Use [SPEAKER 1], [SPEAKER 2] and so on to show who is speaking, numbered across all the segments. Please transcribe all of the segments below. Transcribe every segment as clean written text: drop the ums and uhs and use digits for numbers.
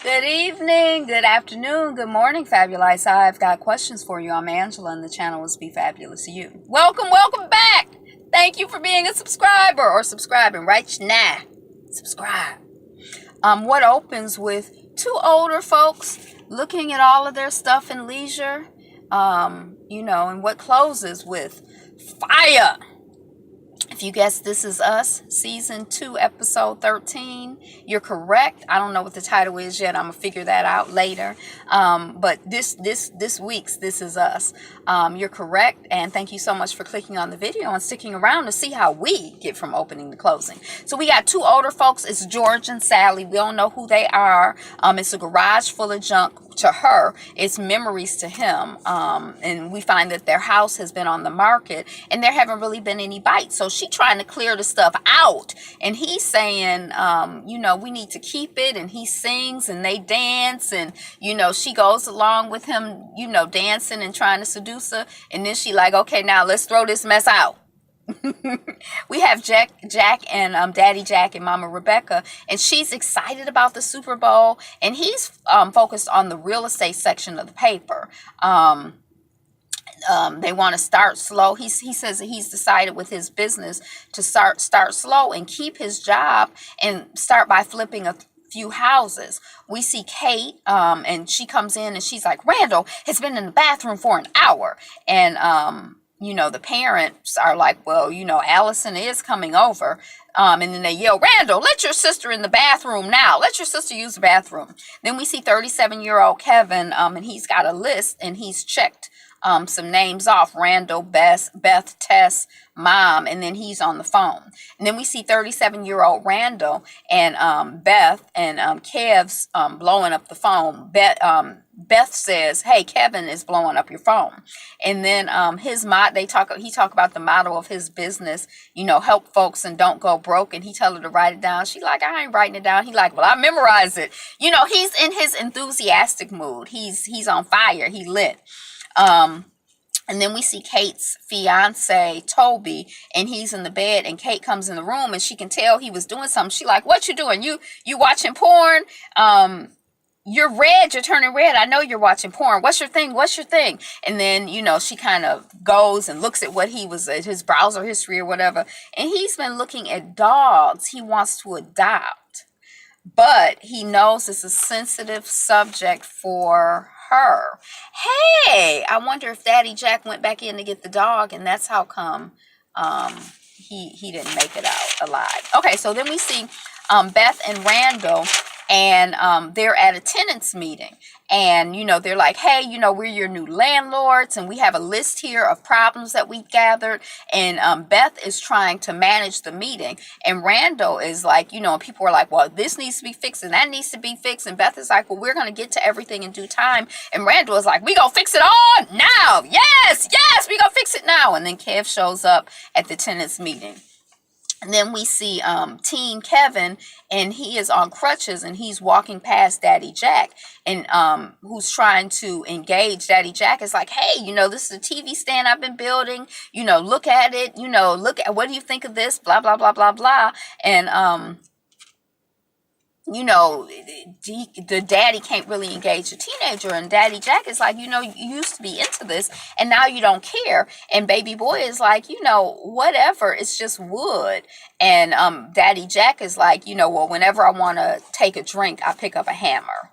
[SPEAKER 1] Good evening, good afternoon, good morning, Fabulous. I've got questions for you. I'm Angela, and the channel is Be Fabulous to You. Welcome back. Thank you for being a subscriber or subscribing right now. Subscribe. What opens with two older folks looking at all of their stuff in leisure, and what closes with fire. If you guess This Is Us, Season 2, Episode 13, you're correct. I don't know what the title is yet. I'm going to figure that out later. But this week's This Is Us, you're correct. And thank you so much for clicking on the video and sticking around to see how we get from opening to closing. So we got two older folks. It's George and Sally. We don't know who they are. It's a garage full of junk. To her, it's memories to him. And we find that their house has been on the market and there haven't really been any bites. So she's trying to clear the stuff out. And he's saying, we need to keep it. And he sings and they dance. And, she goes along with him, dancing and trying to seduce her. And then she like, okay, now let's throw this mess out. We have Jack and Daddy Jack and Mama Rebecca, and she's excited about the Super Bowl, and he's focused on the real estate section of the paper. They want to start slow. He says that he's decided with his business to start slow and keep his job and start by flipping a few houses. We see Kate, and she comes in and she's like, Randall has been in the bathroom for an hour, and the parents are like, well, Allison is coming over. And then they yell, Randall, let your sister in the bathroom now. Let your sister use the bathroom. Then we see 37-year-old Kevin, and he's got a list, and he's checked some names off: Randall, Beth, Tess, Mom, and then he's on the phone. And then we see 37-year-old Randall and Beth and Kev's blowing up the phone. Beth says, hey, Kevin is blowing up your phone. And then he talk about the motto of his business, help folks and don't go broke. And he tell her to write it down. She like, I ain't writing it down. He like, well, I memorized it. He's in his enthusiastic mood. He's on fire. He lit. And then we see Kate's fiance, Toby, and he's in the bed, and Kate comes in the room, and she can tell he was doing something. She like, what you doing? You watching porn? You're red. You're turning red. I know you're watching porn. What's your thing? And then, she kind of goes and looks at what he was at, his browser history or whatever. And he's been looking at dogs he wants to adopt. But he knows it's a sensitive subject for her. Hey, I wonder if Daddy Jack went back in to get the dog, and that's how come he didn't make it out alive. Okay, so then we see Beth and Randall, and they're at a tenants meeting, and they're like, hey, we're your new landlords, and we have a list here of problems that we gathered. And Beth is trying to manage the meeting, and Randall is like, people are like, well, this needs to be fixed and that needs to be fixed, and Beth is like, well, we're going to get to everything in due time. And Randall is like, we gonna fix it all now. Yes, we gonna fix it now. And then Kev shows up at the tenants meeting. And then we see teen Kevin, and he is on crutches, and he's walking past Daddy Jack, and who's trying to engage. Daddy Jack is like, hey, this is a TV stand I've been building. Look at it. Look at, what do you think of this? Blah, blah, blah, blah, blah. And the daddy can't really engage a teenager, and Daddy Jack is like, you used to be into this and now you don't care. And baby boy is like, whatever, it's just wood. And Daddy Jack is like, well, whenever I want to take a drink, I pick up a hammer,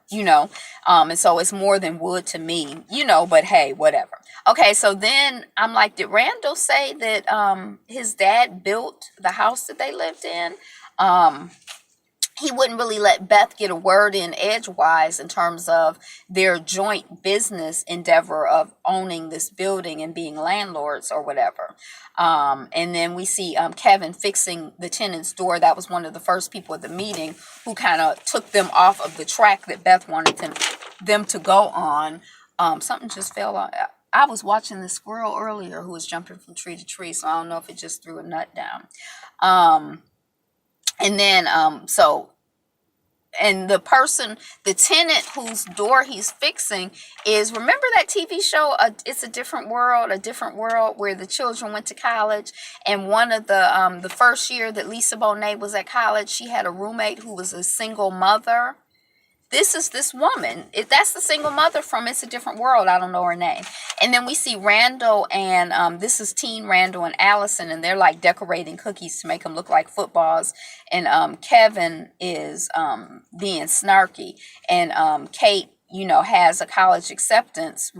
[SPEAKER 1] and so it's more than wood to me, but hey, whatever. Okay, so then I'm like, did Randall say that his dad built the house that they lived in? He wouldn't really let Beth get a word in edgewise in terms of their joint business endeavor of owning this building and being landlords or whatever. And then we see Kevin fixing the tenant's door. That was one of the first people at the meeting who kind of took them off of the track that Beth wanted them to go on. Something just fell on. I was watching the squirrel earlier who was jumping from tree to tree, so I don't know if it just threw a nut down. And then, and the tenant whose door he's fixing is, remember that TV show, It's a Different World, where the children went to college, and one of the first year that Lisa Bonet was at college, she had a roommate who was a single mother. this is this woman. That's the single mother from It's a Different World. I don't know her name. And then we see Randall and this is teen Randall and Allison, and they're like decorating cookies to make them look like footballs. And Kevin is being snarky, and Kate, you know, has a college acceptance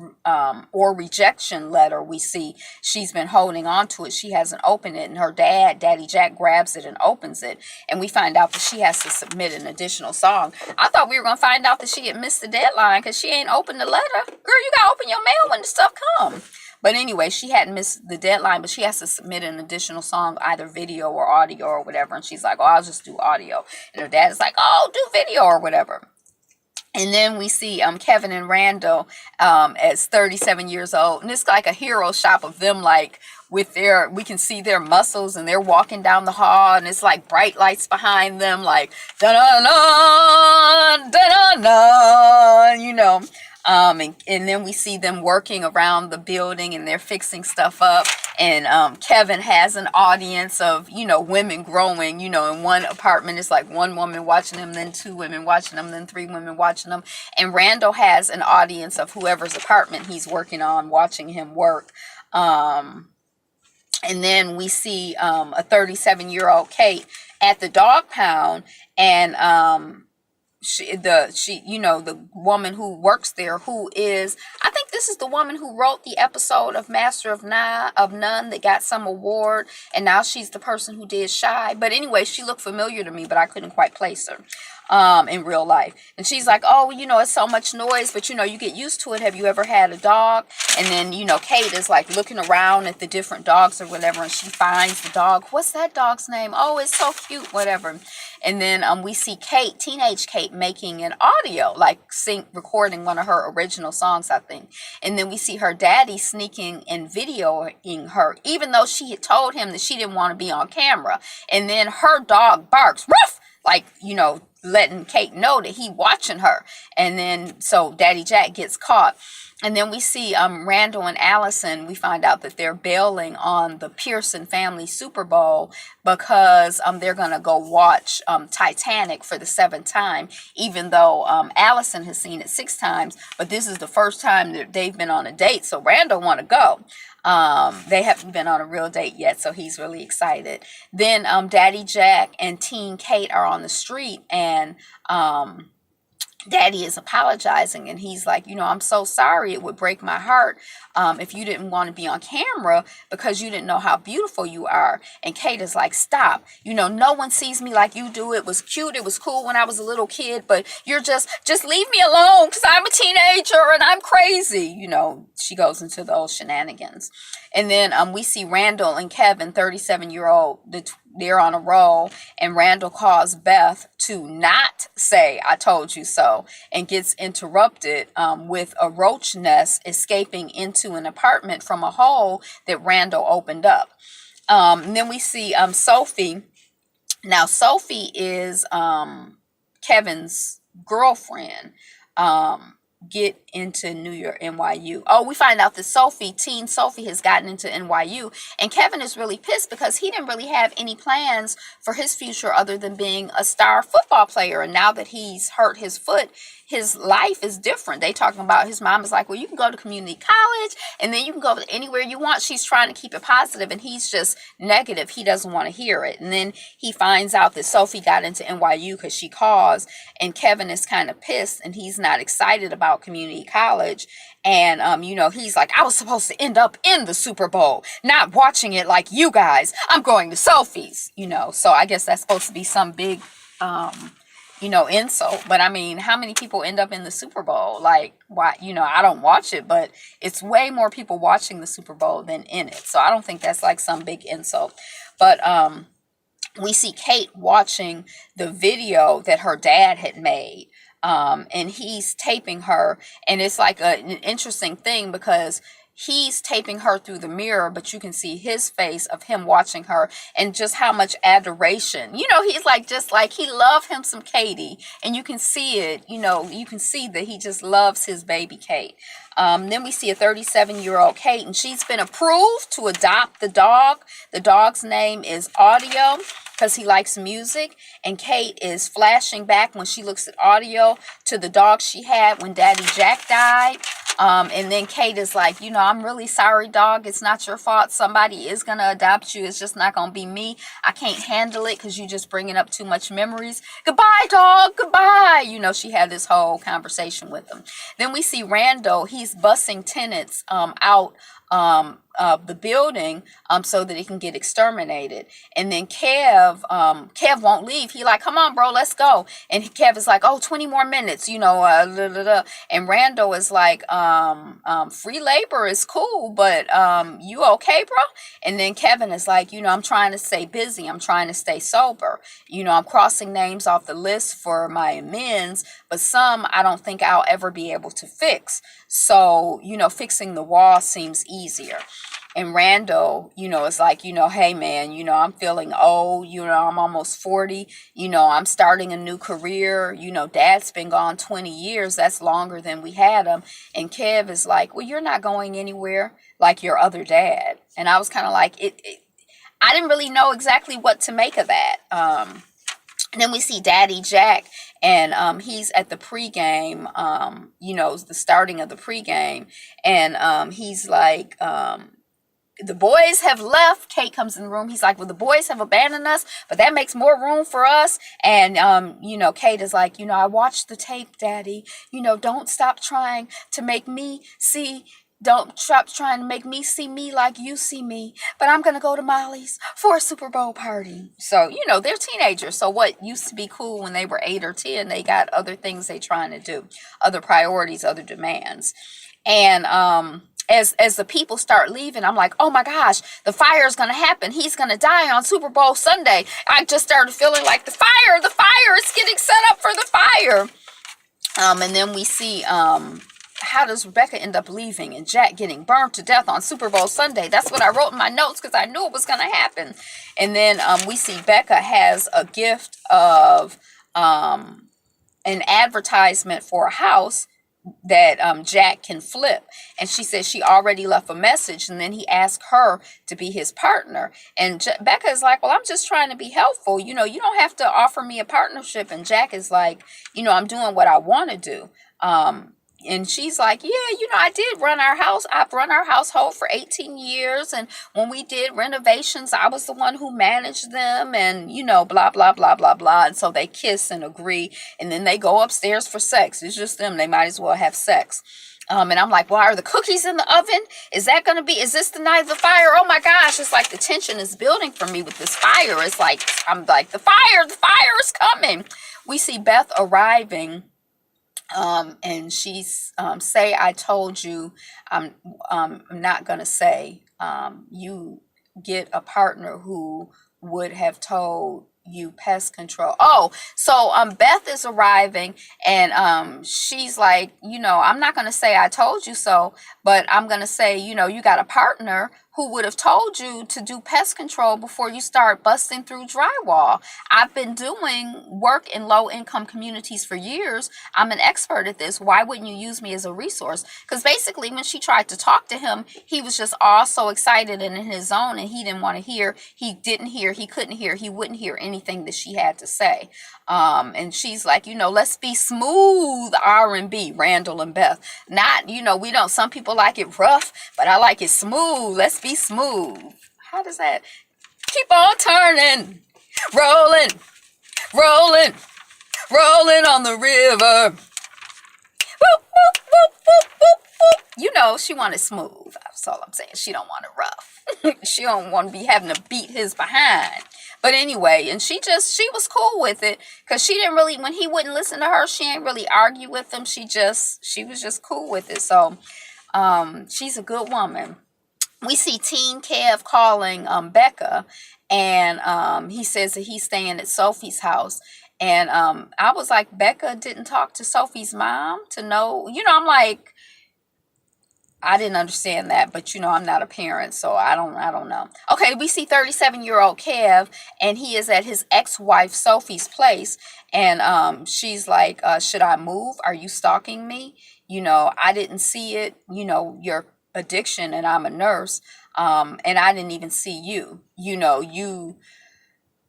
[SPEAKER 1] or rejection letter. We see she's been holding on to it. She hasn't opened it, and her dad, Daddy Jack, grabs it and opens it, and we find out that she has to submit an additional song. I thought we were going to find out that she had missed the deadline because she ain't opened the letter. Girl, you got to open your mail when the stuff come. But anyway, she hadn't missed the deadline, but she has to submit an additional song, either video or audio or whatever. And she's like, oh, I'll just do audio. And her dad is like, oh, do video or whatever. And then we see Kevin and Randall as 37 years old. And it's like a hero shop of them, like with their, we can see their muscles, and they're walking down the hall, and it's like bright lights behind them, like da-da-da, da-da-da, you know. And then we see them working around the building, and they're fixing stuff up. And Kevin has an audience of, you know, women growing, you know, in one apartment it's like one woman watching him, then two women watching him, then three women watching him. And Randall has an audience of whoever's apartment he's working on watching him work. And then we see a 37-year-old Kate at the dog pound, and you know, the woman who works there, who is, I think this is the woman who wrote the episode of Master of None that got some award, and now she's the person who did Shy. But anyway, she looked familiar to me, but I couldn't quite place her in real life. And she's like, oh, you know, it's so much noise, but you know, you get used to it. Have you ever had a dog? And then, you know, Kate is like looking around at the different dogs or whatever, and she finds the dog. What's that dog's name? Oh, it's so cute, whatever. And then we see Kate, teenage Kate, making an audio, like recording one of her original songs, I think. And then we see her daddy sneaking and videoing her, even though she had told him that she didn't want to be on camera. And then her dog barks, ruff, like, you know, letting Kate know that he watching her. And then so Daddy Jack gets caught. And then we see Randall and Allison. We find out that they're bailing on the Pearson family Super Bowl because they're going to go watch Titanic for the 7th time, even though Allison has seen it 6 times. But this is the first time that they've been on a date, so Randall want to go. They haven't been on a real date yet, so he's really excited. Then Daddy Jack and teen Kate are on the street, and Daddy is apologizing, and he's like, you know, I'm so sorry. It would break my heart if you didn't want to be on camera because you didn't know how beautiful you are. And Kate is like, stop. You know, no one sees me like you do. It was cute. It was cool when I was a little kid, but you're just leave me alone because I'm a teenager and I'm crazy. You know, she goes into those shenanigans. And then we see Randall and Kevin, 37-year-old, they're on a roll, and Randall calls Beth to not say, I told you so, and gets interrupted with a roach nest escaping into an apartment from a hole that Randall opened up. And then we see Sophie. Now, Sophie is Kevin's girlfriend. Get into New York, NYU. Oh, we find out that teen Sophie has gotten into NYU, and Kevin is really pissed because he didn't really have any plans for his future other than being a star football player. And now that he's hurt his foot, his life is different. They talking about, his mom is like, well, you can go to community college and then you can go anywhere you want. She's trying to keep it positive, and he's just negative. He doesn't want to hear it. And then he finds out that Sophie got into NYU because she calls, and Kevin is kind of pissed, and he's not excited about community college. And, you know, he's like, I was supposed to end up in the Super Bowl, not watching it like you guys. I'm going to Sophie's, you know. So I guess that's supposed to be some big, you know, insult. But I mean, how many people end up in the Super Bowl? Like, why, you know, I don't watch it, but it's way more people watching the Super Bowl than in it. So I don't think that's like some big insult. But we see Kate watching the video that her dad had made. And he's taping her, and it's like an interesting thing because he's taping her through the mirror, but you can see his face of him watching her and just how much adoration. You know, he's like, just like, he loved him some Katie, and you can see it, you know, you can see that he just loves his baby Kate. Then we see a 37-year-old Kate, and she's been approved to adopt the dog. The dog's name is Audio. because he likes music. And Kate is flashing back when she looks at audio to the dog she had when Daddy Jack died. And then Kate is like, I'm really sorry, dog. It's not your fault. Somebody is going to adopt you. It's just not going to be me. I can't handle it because you just bringing up too much memories. Goodbye, dog. Goodbye. She had this whole conversation with him. Then we see Randall. He's bussing tenants out of the building so that he can get exterminated. And then Kev won't leave. He like, come on, bro, let's go. And Kev is like, 20 more minutes, and Randall is like, free labor is cool, but you okay, bro? And then Kevin is like, I'm trying to stay busy. I'm trying to stay sober. I'm crossing names off the list for my amends, but some I don't think I'll ever be able to fix. So, fixing the wall seems easier. And Randall, is like, hey man, I'm feeling old, I'm almost 40, I'm starting a new career, dad's been gone 20 years, that's longer than we had him. And Kev is like, well, you're not going anywhere like your other dad. And I was kind of like, I didn't really know exactly what to make of that. And then we see Daddy Jack, and he's at the pregame, the starting of the pregame, and he's like, the boys have left. Kate comes in the room. He's like, well, the boys have abandoned us, but that makes more room for us. And, Kate is like, I watched the tape, Daddy. Don't stop trying to make me see. Don't stop trying to make me see me like you see me. But I'm going to go to Molly's for a Super Bowl party. So, they're teenagers. So what used to be cool when they were 8 or 10, they got other things they trying to do, other priorities, other demands. And, as the people start leaving, I'm like, oh my gosh, the fire is going to happen. He's going to die on Super Bowl Sunday. I just started feeling like the fire is getting set up for the fire. And then we see, how does Rebecca end up leaving and Jack getting burned to death on Super Bowl Sunday? That's what I wrote in my notes because I knew it was going to happen. And then we see Becca has a gift of an advertisement for a house that Jack can flip. And she said she already left a message, and then he asked her to be his partner. And Becca is like, well, I'm just trying to be helpful. You don't have to offer me a partnership. And Jack is like, I'm doing what I want to do. And she's like, yeah, I did run our house. I've run our household for 18 years. And when we did renovations, I was the one who managed them and, blah, blah, blah, blah, blah. And so they kiss and agree. And then they go upstairs for sex. It's just them. They might as well have sex. And I'm like, well, are the cookies in the oven? Is this the night of the fire? Oh my gosh. It's like the tension is building for me with this fire. It's like, I'm like, the fire is coming. We see Beth arriving. And she's say I told you. I'm not gonna say you get a partner who would have told you pest control. Oh, so Beth is arriving, and she's like, I'm not gonna say I told you so, but I'm gonna say, you got a partner who would have told you to do pest control before you start busting through drywall. I've been doing work in low-income communities for years. I'm an expert at this. Why wouldn't you use me as a resource? Because basically, when she tried to talk to him, he was just all so excited and in his zone, and he didn't want to hear. He didn't hear. He couldn't hear. He wouldn't hear anything that she had to say. And she's like, let's be smooth R&B, Randall and Beth. Not, we don't, some people like it rough, but I like it smooth. Let's be smooth. How does that? Keep on turning, rolling, rolling, rolling on the river. Whoop, whoop, whoop, whoop, whoop, whoop. She wanted smooth. That's all I'm saying. She don't want it rough. She don't want to be having to beat his behind. But anyway, and she was cool with it because she didn't really, when he wouldn't listen to her, she ain't really argue with him. She was just cool with it. So she's a good woman. We see Teen Kev calling Becca, and he says that he's staying at Sophie's house. And I was like, Becca didn't talk to Sophie's mom to know, I'm like, I didn't understand that, but I'm not a parent, so I don't know. Okay, we see 37-year-old Kev, and he is at his ex-wife Sophie's place, and she's like, should I move? Are you stalking me? I didn't see it, your addiction, and I'm a nurse, and I didn't even see you.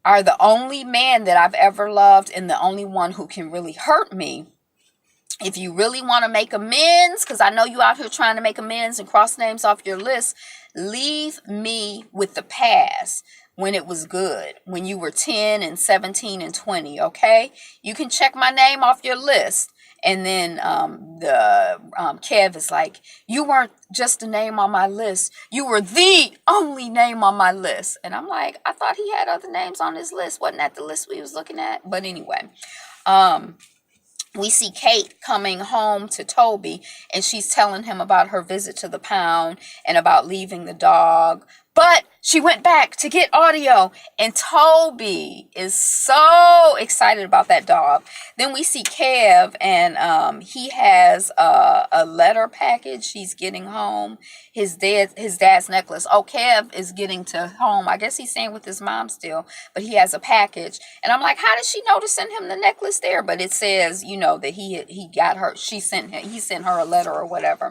[SPEAKER 1] are the only man that I've ever loved and the only one who can really hurt me. If you really want to make amends, because I know you out here trying to make amends and cross names off your list, leave me with the past when it was good, when you were 10 and 17 and 20, okay? You can check my name off your list. And then Kev is like, you weren't just a name on my list. You were the only name on my list. And I'm like, I thought he had other names on his list. Wasn't that the list we was looking at? But anyway, we see Kate coming home to Toby, and she's telling him about her visit to the pound and about leaving the dog. But she went back to get audio, and Toby is so excited about that dog. Then we see Kev, and he has a letter package he's getting home. His dad's necklace. Oh, Kev is getting to home. I guess he's staying with his mom still, but he has a package. And I'm like, how did she know to send him the necklace there? But it says, that he got her. He sent her a letter or whatever.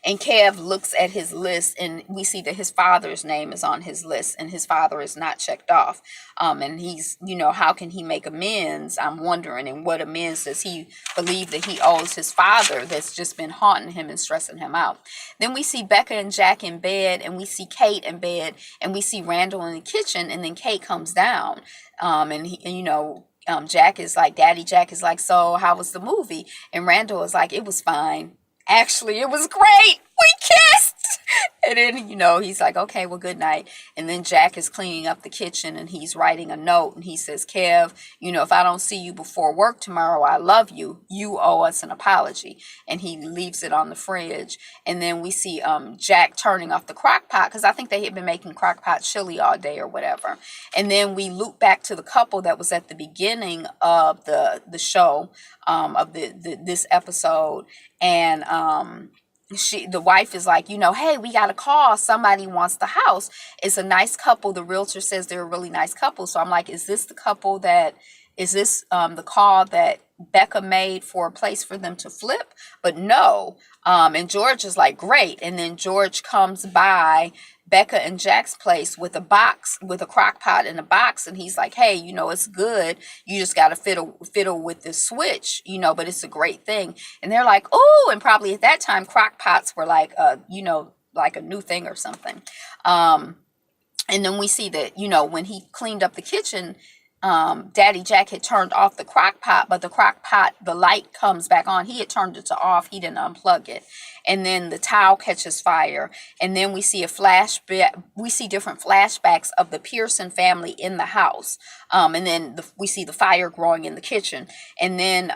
[SPEAKER 1] And Kev looks at his list, and we see that his father's name is on his list, and his father is not checked off. And he's, how can he make amends? I'm wondering, and what amends does he believe that he owes his father that's just been haunting him and stressing him out? Then we see Becca and Jack in bed, and we see Kate in bed, and we see Randall in the kitchen, and then Kate comes down, Jack is like, Daddy Jack is like, so how was the movie? And Randall is like, it was fine. Actually, it was great. We kissed. And then, he's like, okay, well, good night. And then Jack is cleaning up the kitchen, and he's writing a note, and he says, Kev, if I don't see you before work tomorrow, I love you. You owe us an apology. And he leaves it on the fridge. And then we see Jack turning off the crock pot, because I think they had been making crock pot chili all day or whatever. And then we loop back to the couple that was at the beginning of the show, of this episode. And the wife is like, hey, we got a call. Somebody wants the house. It's a nice couple. The realtor says they're a really nice couple. So I'm like, is this the call that Becca made for a place for them to flip? But no. And George is like, great. And then George comes by Becca and Jack's place with a box, with a crock pot in a box. And he's like, hey, it's good. You just got to fiddle with this switch, but it's a great thing. And they're like, oh, and probably at that time, crock pots were like, like a new thing or something. And then we see that, when he cleaned up the kitchen, Daddy Jack had turned off the crock pot, but the crock pot, the light comes back on. He had turned it to off. He didn't unplug it. And then the towel catches fire. And then we see a flashback. We see different flashbacks of the Pearson family in the house. And then we see the fire growing in the kitchen. And then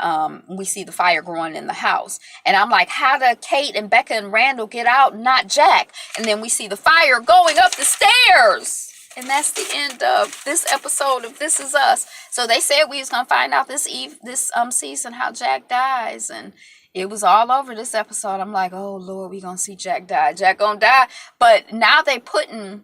[SPEAKER 1] we see the fire growing in the house. And I'm like, how did Kate and Becca and Randall get out, not Jack? And then we see the fire going up the stairs. And that's the end of this episode of This Is Us. So they said we was going to find out this season how Jack dies. And it was all over this episode. I'm like, oh, Lord, we going to see Jack die. Jack going to die. But now they putting...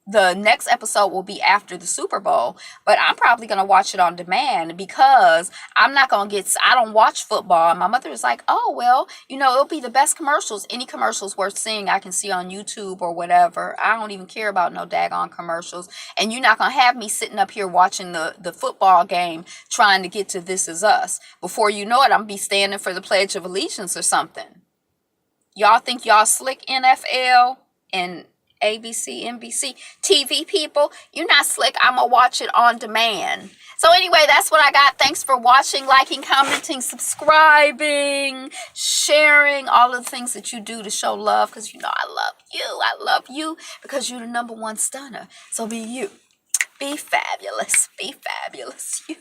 [SPEAKER 1] The next episode will be after the Super Bowl, but I'm probably going to watch it on demand because I don't watch football. And my mother was like, oh, well, it'll be the best commercials. Any commercials worth seeing I can see on YouTube or whatever. I don't even care about no daggone commercials. And you're not going to have me sitting up here watching the football game trying to get to This Is Us. Before you know it, I'm going to be standing for the Pledge of Allegiance or something. Y'all think y'all slick, NFL and ABC, NBC, TV people? You're not slick. I'm going to watch it on demand. So anyway, that's what I got. Thanks for watching, liking, commenting, subscribing, sharing, all of the things that you do to show love, because I love you. I love you because you're the #1 stunner. So be you. Be fabulous. Be fabulous. You.